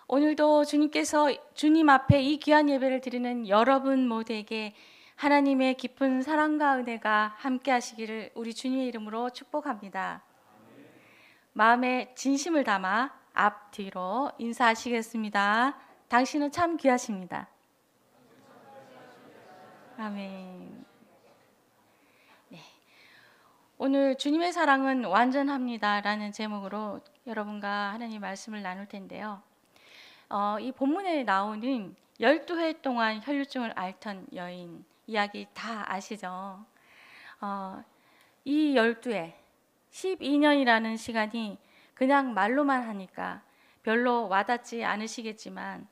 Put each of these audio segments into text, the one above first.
오늘도 주님께서 주님 앞에 이 귀한 예배를 드리는 여러분 모두에게 하나님의 깊은 사랑과 은혜가 함께 하시기를 우리 주님의 이름으로 축복합니다. 마음에 진심을 담아 앞뒤로 인사하시겠습니다. 당신은 참 귀하십니다. 아멘. 네. 오늘 주님의 사랑은 완전합니다 라는 제목으로 여러분과 하나님 말씀을 나눌 텐데요. 이 본문에 나오는 12회 동안 혈류증을 앓던 여인 이야기 다 아시죠? 이 12회, 12년이라는 시간이 그냥 말로만 하니까 별로 와닿지 않으시겠지만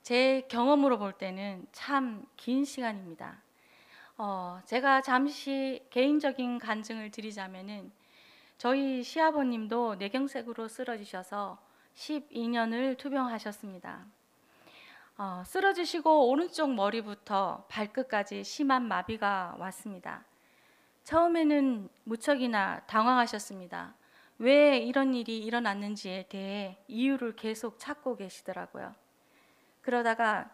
제 경험으로 볼 때는 참 긴 시간입니다. 제가 잠시 개인적인 간증을 드리자면은 저희 시아버님도 뇌경색으로 쓰러지셔서 12년을 투병하셨습니다. 쓰러지시고 오른쪽 머리부터 발끝까지 심한 마비가 왔습니다. 처음에는 무척이나 당황하셨습니다. 왜 이런 일이 일어났는지에 대해 이유를 계속 찾고 계시더라고요. 그러다가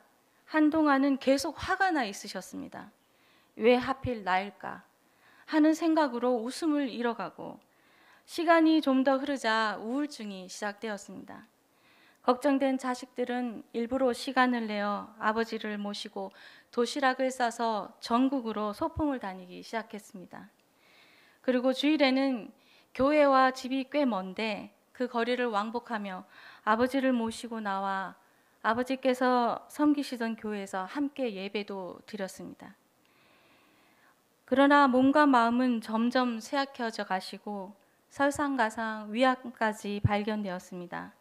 한동안은 계속 화가 나 있으셨습니다. 왜 하필 나일까 하는 생각으로 웃음을 잃어가고 시간이 좀 더 흐르자 우울증이 시작되었습니다. 걱정된 자식들은 일부러 시간을 내어 아버지를 모시고 도시락을 싸서 전국으로 소풍을 다니기 시작했습니다. 그리고 주일에는 교회와 집이 꽤 먼데 그 거리를 왕복하며 아버지를 모시고 나와 아버지께서 섬기시던 교회에서 함께 예배도 드렸습니다. 그러나 몸과 마음은 점점 쇠약해져 가시고 설상가상 위암까지 발견되었습니다.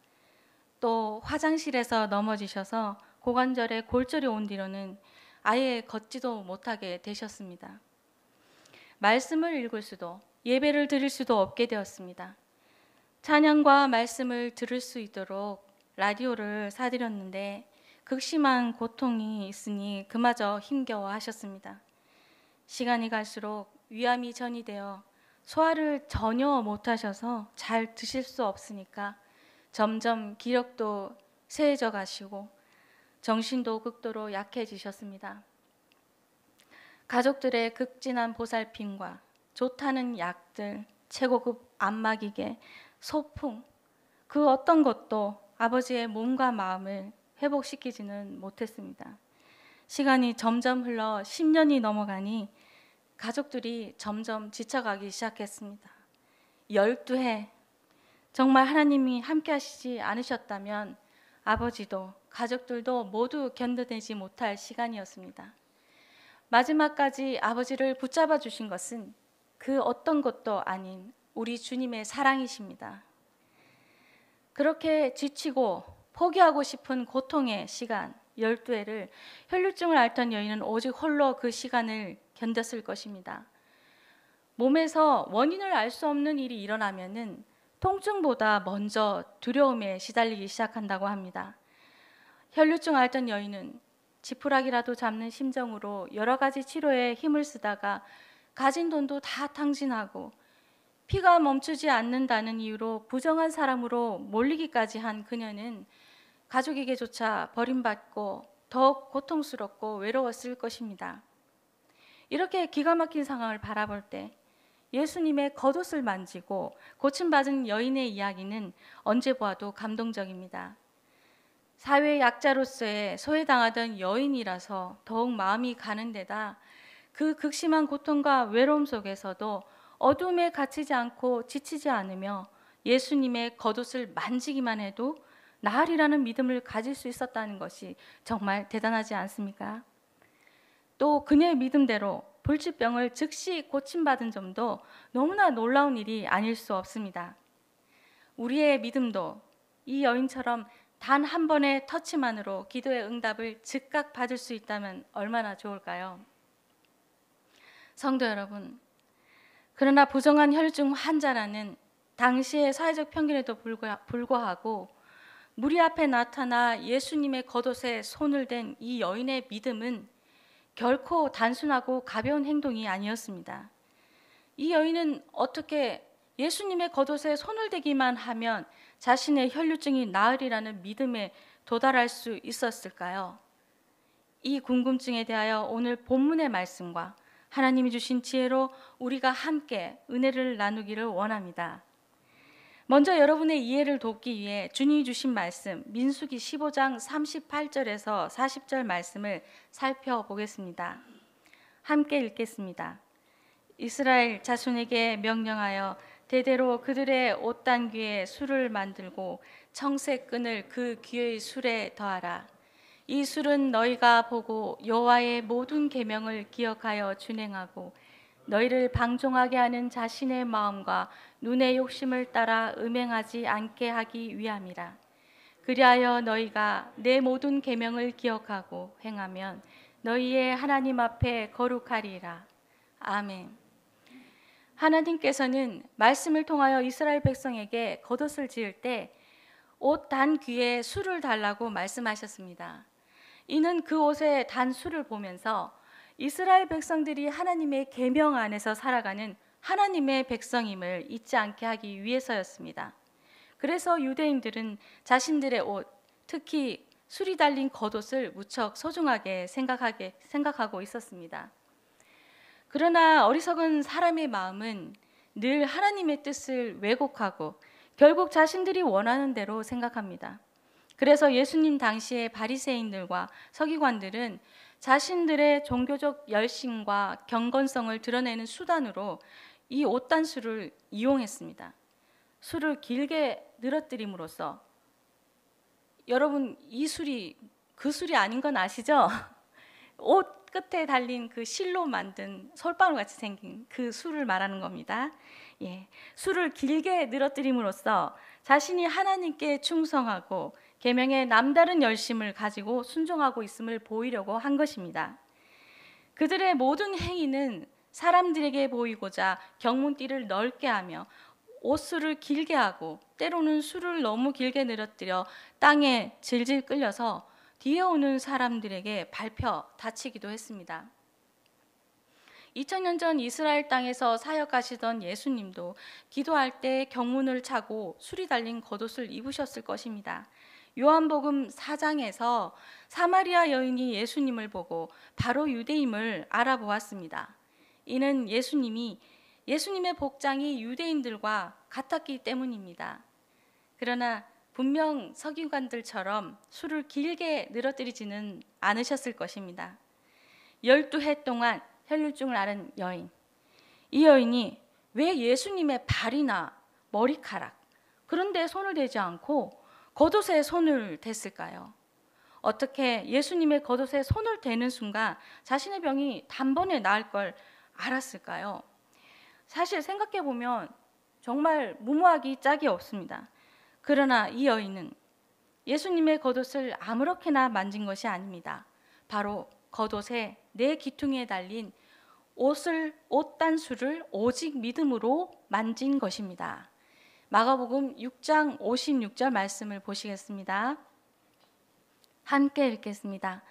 또 화장실에서 넘어지셔서 고관절에 골절이 온 뒤로는 아예 걷지도 못하게 되셨습니다. 말씀을 읽을 수도 예배를 드릴 수도 없게 되었습니다. 찬양과 말씀을 들을 수 있도록 라디오를 사드렸는데 극심한 고통이 있으니 그마저 힘겨워하셨습니다. 시간이 갈수록 위암이 전이되어 소화를 전혀 못하셔서 잘 드실 수 없으니까 점점 기력도 쇠해져 가시고 정신도 극도로 약해지셨습니다. 가족들의 극진한 보살핌과 좋다는 약들, 최고급 안마기계, 소풍 그 어떤 것도 아버지의 몸과 마음을 회복시키지는 못했습니다. 시간이 점점 흘러 10년이 넘어가니 가족들이 점점 지쳐가기 시작했습니다. 12해 정말 하나님이 함께 하시지 않으셨다면 아버지도 가족들도 모두 견뎌내지 못할 시간이었습니다. 마지막까지 아버지를 붙잡아 주신 것은 그 어떤 것도 아닌 우리 주님의 사랑이십니다. 그렇게 지치고 포기하고 싶은 고통의 시간 12회를 혈류증을 앓던 여인은 오직 홀로 그 시간을 견뎠을 것입니다. 몸에서 원인을 알 수 없는 일이 일어나면은 통증보다 먼저 두려움에 시달리기 시작한다고 합니다. 혈류증 앓던 여인은 지푸라기라도 잡는 심정으로 여러 가지 치료에 힘을 쓰다가 가진 돈도 다 탕진하고 피가 멈추지 않는다는 이유로 부정한 사람으로 몰리기까지 한 그녀는 가족에게조차 버림받고 더욱 고통스럽고 외로웠을 것입니다. 이렇게 기가 막힌 상황을 바라볼 때 예수님의 겉옷을 만지고 고침받은 여인의 이야기는 언제 보아도 감동적입니다. 사회 약자로서의 소외당하던 여인이라서 더욱 마음이 가는 데다 그 극심한 고통과 외로움 속에서도 어둠에 갇히지 않고 지치지 않으며 예수님의 겉옷을 만지기만 해도 나으리라는 믿음을 가질 수 있었다는 것이 정말 대단하지 않습니까? 또 그녀의 믿음대로 불치병을 즉시 고침받은 점도 너무나 놀라운 일이 아닐 수 없습니다. 우리의 믿음도 이 여인처럼 단 한 번의 터치만으로 기도의 응답을 즉각 받을 수 있다면 얼마나 좋을까요? 성도 여러분, 그러나 부정한 혈중 환자라는 당시의 사회적 편견에도 불구하고 무리 앞에 나타나 예수님의 겉옷에 손을 댄 이 여인의 믿음은 결코 단순하고 가벼운 행동이 아니었습니다. 이 여인은 어떻게 예수님의 겉옷에 손을 대기만 하면 자신의 혈류증이 나으리라는 믿음에 도달할 수 있었을까요? 이 궁금증에 대하여 오늘 본문의 말씀과 하나님이 주신 지혜로 우리가 함께 은혜를 나누기를 원합니다. 먼저 여러분의 이해를 돕기 위해 주님이 주신 말씀 민수기 15장 38절에서 40절 말씀을 살펴보겠습니다. 함께 읽겠습니다. 이스라엘 자손에게 명령하여 대대로 그들의 옷단귀에 술을 만들고 청색 끈을 그 귀의 술에 더하라. 이 술은 너희가 보고 여호와의 모든 계명을 기억하여 준행하고 너희를 방종하게 하는 자신의 마음과 눈의 욕심을 따라 음행하지 않게 하기 위함이라. 그리하여 너희가 내 모든 계명을 기억하고 행하면 너희의 하나님 앞에 거룩하리라. 아멘. 하나님께서는 말씀을 통하여 이스라엘 백성에게 겉옷을 지을 때 옷 단 귀에 술을 달라고 말씀하셨습니다. 이는 그 옷에 단 술을 보면서 이스라엘 백성들이 하나님의 계명 안에서 살아가는 하나님의 백성임을 잊지 않게 하기 위해서였습니다. 그래서 유대인들은 자신들의 옷, 특히 술이 달린 겉옷을 무척 소중하게 생각하고 있었습니다. 그러나 어리석은 사람의 마음은 늘 하나님의 뜻을 왜곡하고 결국 자신들이 원하는 대로 생각합니다. 그래서 예수님 당시의 바리새인들과 서기관들은 자신들의 종교적 열심과 경건성을 드러내는 수단으로 이 옷단술을 이용했습니다. 술을 길게 늘어뜨림으로써 여러분 이 술이 그 술이 아닌 건 아시죠? 옷 끝에 달린 그 실로 만든 솔방울 같이 생긴 그 술을 말하는 겁니다. 술을 길게 늘어뜨림으로써 자신이 하나님께 충성하고 계명에 남다른 열심을 가지고 순종하고 있음을 보이려고 한 것입니다. 그들의 모든 행위는 사람들에게 보이고자 경문띠를 넓게 하며 옷술을 길게 하고 때로는 술을 너무 길게 늘어뜨려 땅에 질질 끌려서 뒤에 오는 사람들에게 밟혀 다치기도 했습니다. 2000년 전 이스라엘 땅에서 사역하시던 예수님도 기도할 때 경문을 차고 술이 달린 겉옷을 입으셨을 것입니다. 요한복음 4장에서 사마리아 여인이 예수님을 보고 바로 유대임을 알아보았습니다. 이는 예수님의 복장이 유대인들과 같았기 때문입니다. 그러나 분명 서기관들처럼 술을 길게 늘어뜨리지는 않으셨을 것입니다. 12해 동안 혈류증을 앓은 여인, 이 여인이 왜 예수님의 발이나 머리카락 그런 데 손을 대지 않고 겉옷에 손을 댔을까요? 어떻게 예수님의 겉옷에 손을 대는 순간 자신의 병이 단번에 나을 걸 알았을까요? 사실 생각해 보면 정말 무모하기 짝이 없습니다. 그러나 이 여인은 예수님의 겉옷을 아무렇게나 만진 것이 아닙니다. 바로 겉옷에 내 귀퉁이에 달린 옷단술을 오직 믿음으로 만진 것입니다. 마가복음 6장 56절 말씀을 보시겠습니다. 함께 읽겠습니다.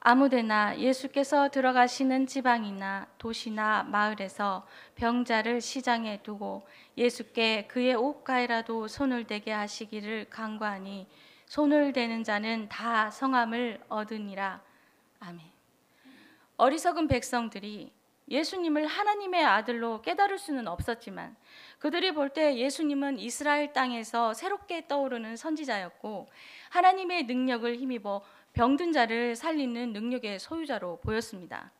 아무데나 예수께서 들어가시는 지방이나 도시나 마을에서 병자를 시장에 두고 예수께 그의 옷가에라도 손을 대게 하시기를 간구하니 손을 대는 자는 다 성함을 얻으니라. 아멘. 어리석은 백성들이 예수님을 하나님의 아들로 깨달을 수는 없었지만 그들이 볼 때 예수님은 이스라엘 땅에서 새롭게 떠오르는 선지자였고 하나님의 능력을 힘입어 병든 자를 살리는 능력의 소유자로 보였습니다.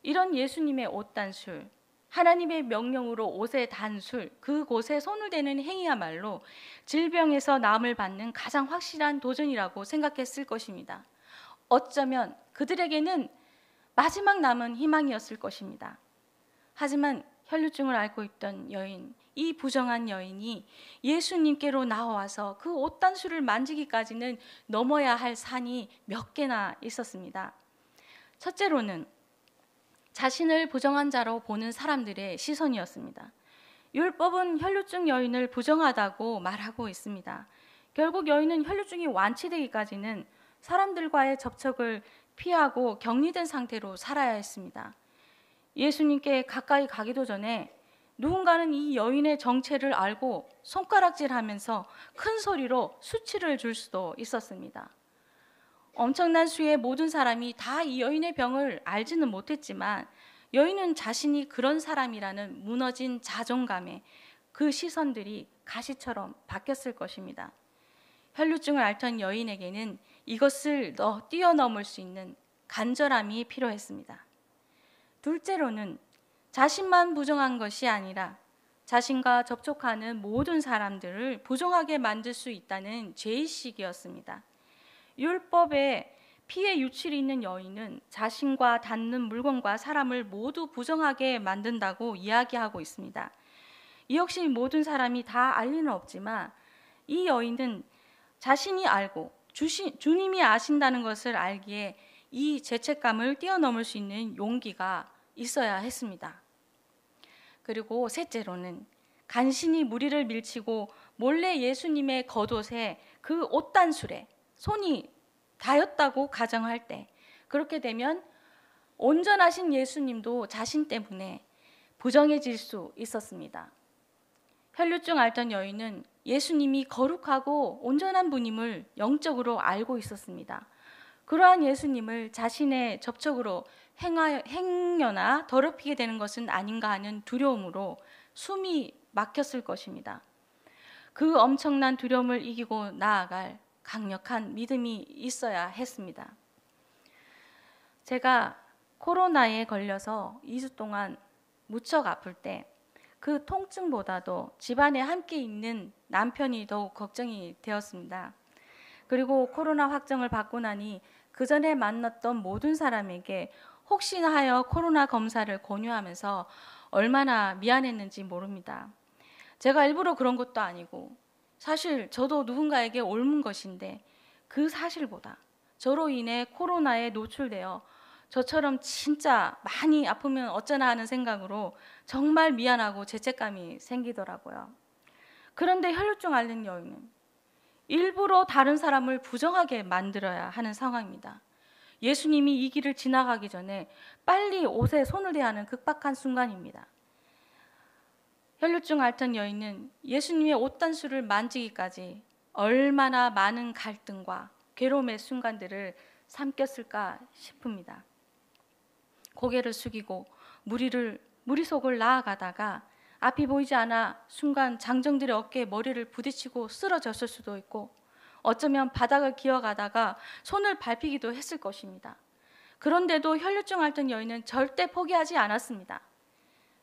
이런 예수님의 옷단술, 하나님의 명령으로 옷에 단술, 그곳에 손을 대는 행위야말로 질병에서 나음을 받는 가장 확실한 도전이라고 생각했을 것입니다. 어쩌면 그들에게는 마지막 남은 희망이었을 것입니다. 하지만 혈류증을 앓고 있던 여인, 이 부정한 여인이 예수님께로 나와서 그 옷단술을 만지기까지는 넘어야 할 산이 몇 개나 있었습니다. 첫째로는 자신을 부정한 자로 보는 사람들의 시선이었습니다. 율법은 혈류증 여인을 부정하다고 말하고 있습니다. 결국 여인은 혈류증이 완치되기까지는 사람들과의 접촉을 피하고 격리된 상태로 살아야 했습니다. 예수님께 가까이 가기도 전에 누군가는 이 여인의 정체를 알고 손가락질하면서 큰 소리로 수치를 줄 수도 있었습니다. 엄청난 수의 모든 사람이 다 이 여인의 병을 알지는 못했지만 여인은 자신이 그런 사람이라는 무너진 자존감에 그 시선들이 가시처럼 바뀌었을 것입니다. 혈루증을 앓던 여인에게는 이것을 뛰어넘을 수 있는 간절함이 필요했습니다. 둘째로는 자신만 부정한 것이 아니라 자신과 접촉하는 모든 사람들을 부정하게 만들 수 있다는 죄의식이었습니다. 율법에 피해 유출이 있는 여인은 자신과 닿는 물건과 사람을 모두 부정하게 만든다고 이야기하고 있습니다. 이 역시 모든 사람이 다 알 리는 없지만 이 여인은 자신이 알고 주님이 아신다는 것을 알기에 이 죄책감을 뛰어넘을 수 있는 용기가 있어야 했습니다. 그리고 셋째로는 간신히 무리를 밀치고 몰래 예수님의 겉옷에 그 옷단술에 손이 닿였다고 가정할 때, 그렇게 되면 온전하신 예수님도 자신 때문에 부정해질 수 있었습니다. 혈루증 앓던 여인은 예수님이 거룩하고 온전한 분임을 영적으로 알고 있었습니다. 그러한 예수님을 자신의 접촉으로 행여나 더럽히게 되는 것은 아닌가 하는 두려움으로 숨이 막혔을 것입니다. 그 엄청난 두려움을 이기고 나아갈 강력한 믿음이 있어야 했습니다. 제가 코로나에 걸려서 2주 동안 무척 아플 때 그 통증보다도 집안에 함께 있는 남편이 더욱 걱정이 되었습니다. 그리고 코로나 확정을 받고 나니 그 전에 만났던 모든 사람에게 혹시나 하여 코로나 검사를 권유하면서 얼마나 미안했는지 모릅니다. 제가 일부러 그런 것도 아니고 사실 저도 누군가에게 옮은 것인데 그 사실보다 저로 인해 코로나에 노출되어 저처럼 진짜 많이 아프면 어쩌나 하는 생각으로 정말 미안하고 죄책감이 생기더라고요. 그런데 혈루증 앓는 여인은 일부러 다른 사람을 부정하게 만들어야 하는 상황입니다. 예수님이 이 길을 지나가기 전에 빨리 옷에 손을 대야 하는 급박한 순간입니다. 혈루증 앓던 여인은 예수님의 옷단술을 만지기까지 얼마나 많은 갈등과 괴로움의 순간들을 삼켰을까 싶습니다. 고개를 숙이고 무리 속을 나아가다가 앞이 보이지 않아 순간 장정들의 어깨에 머리를 부딪히고 쓰러졌을 수도 있고 어쩌면 바닥을 기어가다가 손을 밟히기도 했을 것입니다. 그런데도 혈루증 앓던 여인은 절대 포기하지 않았습니다.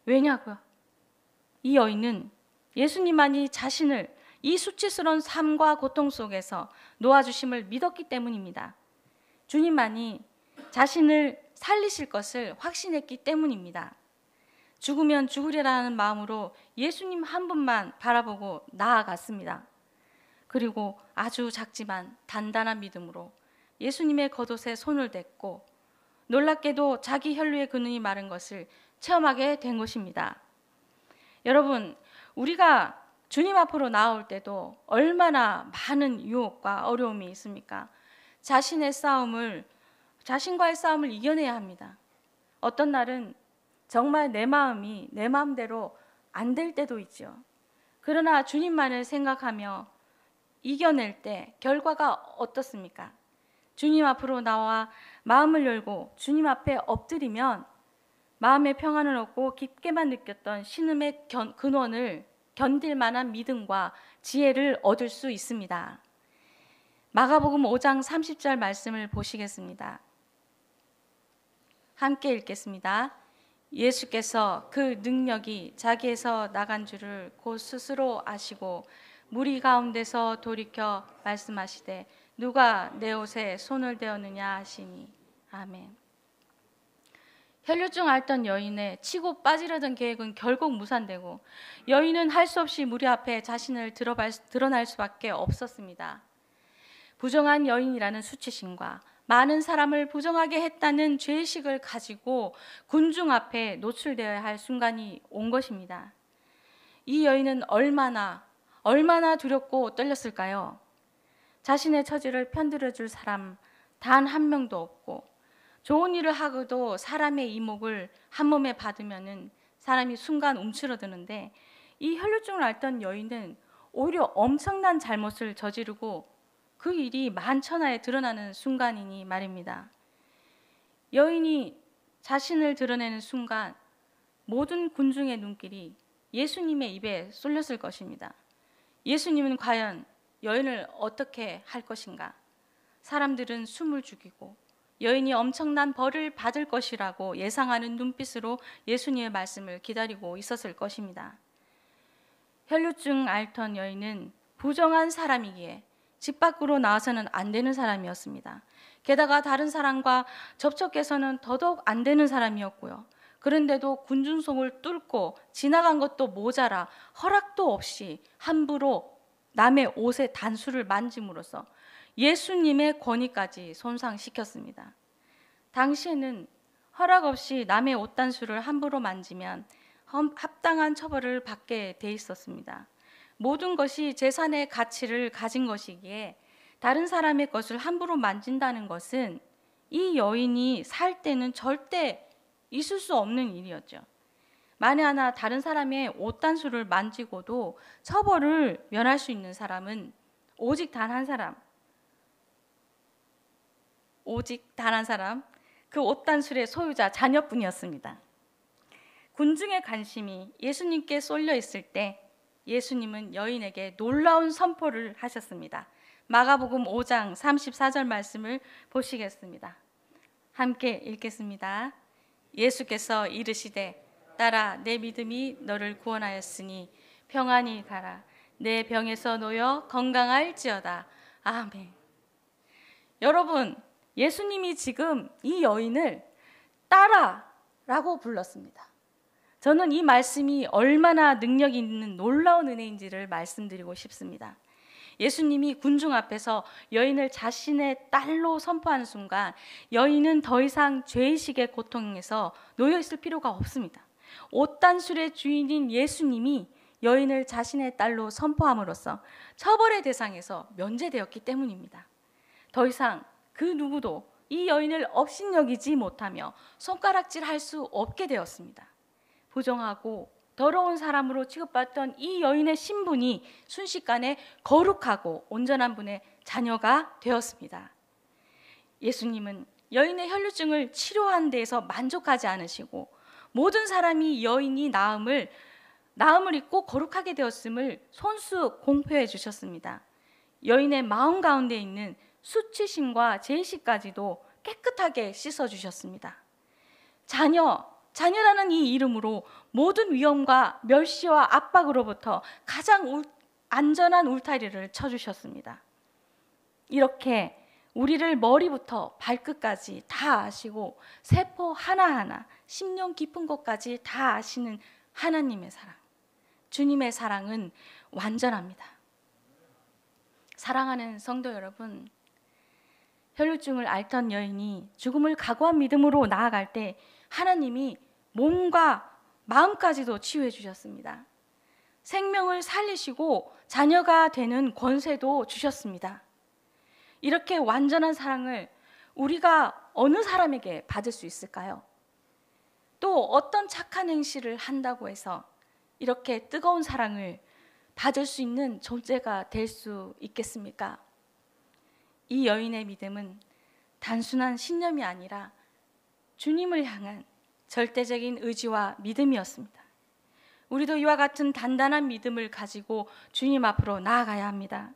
왜냐고요? 이 여인은 예수님만이 자신을 이 수치스러운 삶과 고통 속에서 놓아주심을 믿었기 때문입니다. 주님만이 자신을 살리실 것을 확신했기 때문입니다. 죽으면 죽으리라는 마음으로 예수님 한 분만 바라보고 나아갔습니다. 그리고 아주 작지만 단단한 믿음으로 예수님의 겉옷에 손을 댔고 놀랍게도 자기 혈루의 근원이 마른 것을 체험하게 된 것입니다. 여러분, 우리가 주님 앞으로 나올 때도 얼마나 많은 유혹과 어려움이 있습니까? 자신과의 싸움을 이겨내야 합니다. 어떤 날은 정말 내 마음이 내 마음대로 안 될 때도 있죠. 그러나 주님만을 생각하며 이겨낼 때 결과가 어떻습니까? 주님 앞으로 나와 마음을 열고 주님 앞에 엎드리면 마음의 평안을 얻고 깊게만 느꼈던 신음의 근원을 견딜 만한 믿음과 지혜를 얻을 수 있습니다. 마가복음 5장 30절 말씀을 보시겠습니다. 함께 읽겠습니다. 예수께서 그 능력이 자기에서 나간 줄을 곧 스스로 아시고 무리 가운데서 돌이켜 말씀하시되 누가 내 옷에 손을 대었느냐 하시니 아멘. 혈루증 앓던 여인의 치고 빠지려던 계획은 결국 무산되고 여인은 할 수 없이 무리 앞에 자신을 드러날 수밖에 없었습니다. 부정한 여인이라는 수치심과 많은 사람을 부정하게 했다는 죄의식을 가지고 군중 앞에 노출되어야 할 순간이 온 것입니다. 이 여인은 얼마나 두렵고 떨렸을까요? 자신의 처지를 편들어줄 사람 단 한 명도 없고 좋은 일을 하고도 사람의 이목을 한 몸에 받으면은 사람이 순간 움츠러드는데 이 혈루증을 앓던 여인은 오히려 엄청난 잘못을 저지르고 그 일이 만천하에 드러나는 순간이니 말입니다. 여인이 자신을 드러내는 순간 모든 군중의 눈길이 예수님의 입에 쏠렸을 것입니다. 예수님은 과연 여인을 어떻게 할 것인가? 사람들은 숨을 죽이고 여인이 엄청난 벌을 받을 것이라고 예상하는 눈빛으로 예수님의 말씀을 기다리고 있었을 것입니다. 혈루증 앓던 여인은 부정한 사람이기에 집 밖으로 나와서는 안 되는 사람이었습니다. 게다가 다른 사람과 접촉해서는 더더욱 안 되는 사람이었고요. 그런데도 군중속을 뚫고 지나간 것도 모자라 허락도 없이 함부로 남의 옷의 단수를 만짐으로써 예수님의 권위까지 손상시켰습니다. 당시에는 허락 없이 남의 옷 단수를 함부로 만지면 합당한 처벌을 받게 돼 있었습니다. 모든 것이 재산의 가치를 가진 것이기에 다른 사람의 것을 함부로 만진다는 것은 이 여인이 살 때는 절대 있을 수 없는 일이었죠. 만에 하나 다른 사람의 옷 단수를 만지고도 처벌을 면할 수 있는 사람은 오직 단 한 사람, 그 옷 단술의 소유자 자녀뿐이었습니다. 군중의 관심이 예수님께 쏠려 있을 때 예수님은 여인에게 놀라운 선포를 하셨습니다. 마가복음 5장 34절 말씀을 보시겠습니다. 함께 읽겠습니다. 예수께서 이르시되 딸아 내 믿음이 너를 구원하였으니 평안히 가라. 내 병에서 놓여 건강할지어다. 아멘. 여러분, 예수님이 지금 이 여인을 딸아라고 불렀습니다. 저는 이 말씀이 얼마나 능력 있는 놀라운 은혜인지를 말씀드리고 싶습니다. 예수님이 군중 앞에서 여인을 자신의 딸로 선포하는 순간 여인은 더 이상 죄의식의 고통에서 놓여 있을 필요가 없습니다. 옷단술의 주인인 예수님이 여인을 자신의 딸로 선포함으로써 처벌의 대상에서 면제되었기 때문입니다. 더 이상 그 누구도 이 여인을 업신여기지 못하며 손가락질할 수 없게 되었습니다. 부정하고 더러운 사람으로 취급받던 이 여인의 신분이 순식간에 거룩하고 온전한 분의 자녀가 되었습니다. 예수님은 여인의 혈루증을 치료한 데에서 만족하지 않으시고 모든 사람이 여인이 나음을 입고 거룩하게 되었음을 손수 공표해 주셨습니다. 여인의 마음 가운데 있는 수치심과 죄의식까지도 깨끗하게 씻어주셨습니다. 자녀라는 이 이름으로 모든 위험과 멸시와 압박으로부터 가장 안전한 울타리를 쳐주셨습니다. 이렇게 우리를 머리부터 발끝까지 다 아시고 세포 하나하나 심령 깊은 것까지 다 아시는 하나님의 사랑, 주님의 사랑은 완전합니다. 사랑하는 성도 여러분, 혈루증을 앓던 여인이 죽음을 각오한 믿음으로 나아갈 때 하나님이 몸과 마음까지도 치유해 주셨습니다. 생명을 살리시고 자녀가 되는 권세도 주셨습니다. 이렇게 완전한 사랑을 우리가 어느 사람에게 받을 수 있을까요? 또 어떤 착한 행실을 한다고 해서 이렇게 뜨거운 사랑을 받을 수 있는 존재가 될 수 있겠습니까? 이 여인의 믿음은 단순한 신념이 아니라 주님을 향한 절대적인 의지와 믿음이었습니다. 우리도 이와 같은 단단한 믿음을 가지고 주님 앞으로 나아가야 합니다.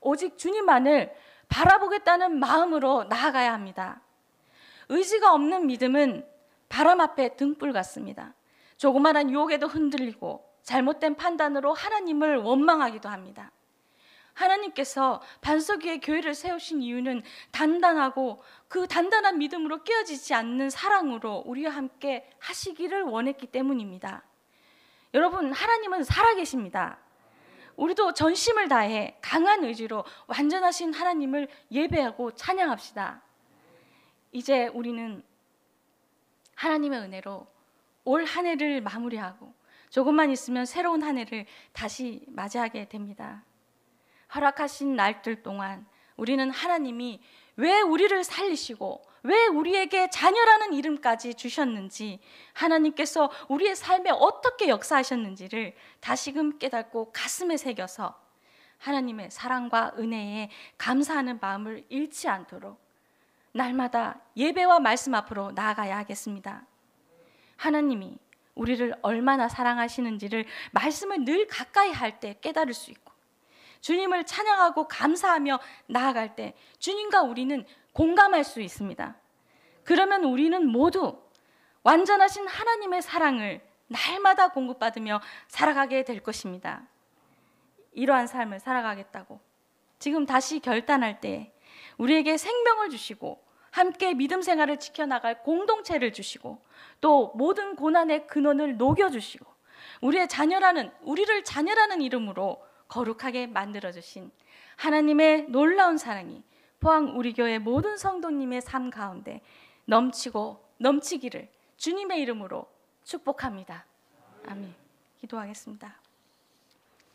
오직 주님만을 바라보겠다는 마음으로 나아가야 합니다. 의지가 없는 믿음은 바람 앞에 등불 같습니다. 조그마한 유혹에도 흔들리고 잘못된 판단으로 하나님을 원망하기도 합니다. 하나님께서 반석 위에 교회를 세우신 이유는 단단하고 그 단단한 믿음으로 깨어지지 않는 사랑으로 우리와 함께 하시기를 원했기 때문입니다. 여러분, 하나님은 살아계십니다. 우리도 전심을 다해 강한 의지로 완전하신 하나님을 예배하고 찬양합시다. 이제 우리는 하나님의 은혜로 올 한 해를 마무리하고 조금만 있으면 새로운 한 해를 다시 맞이하게 됩니다. 허락하신 날들 동안 우리는 하나님이 왜 우리를 살리시고 왜 우리에게 자녀라는 이름까지 주셨는지, 하나님께서 우리의 삶에 어떻게 역사하셨는지를 다시금 깨닫고 가슴에 새겨서 하나님의 사랑과 은혜에 감사하는 마음을 잃지 않도록 날마다 예배와 말씀 앞으로 나아가야 하겠습니다. 하나님이 우리를 얼마나 사랑하시는지를 말씀을 늘 가까이 할 때 깨달을 수 있고, 주님을 찬양하고 감사하며 나아갈 때 주님과 우리는 공감할 수 있습니다. 그러면 우리는 모두 완전하신 하나님의 사랑을 날마다 공급받으며 살아가게 될 것입니다. 이러한 삶을 살아가겠다고 지금 다시 결단할 때 우리에게 생명을 주시고 함께 믿음 생활을 지켜나갈 공동체를 주시고 또 모든 고난의 근원을 녹여주시고 우리를 자녀라는 이름으로 거룩하게 만들어주신 하나님의 놀라운 사랑이 포항 우리 교회 모든 성도님의 삶 가운데 넘치고 넘치기를 주님의 이름으로 축복합니다. 아멘. 기도하겠습니다.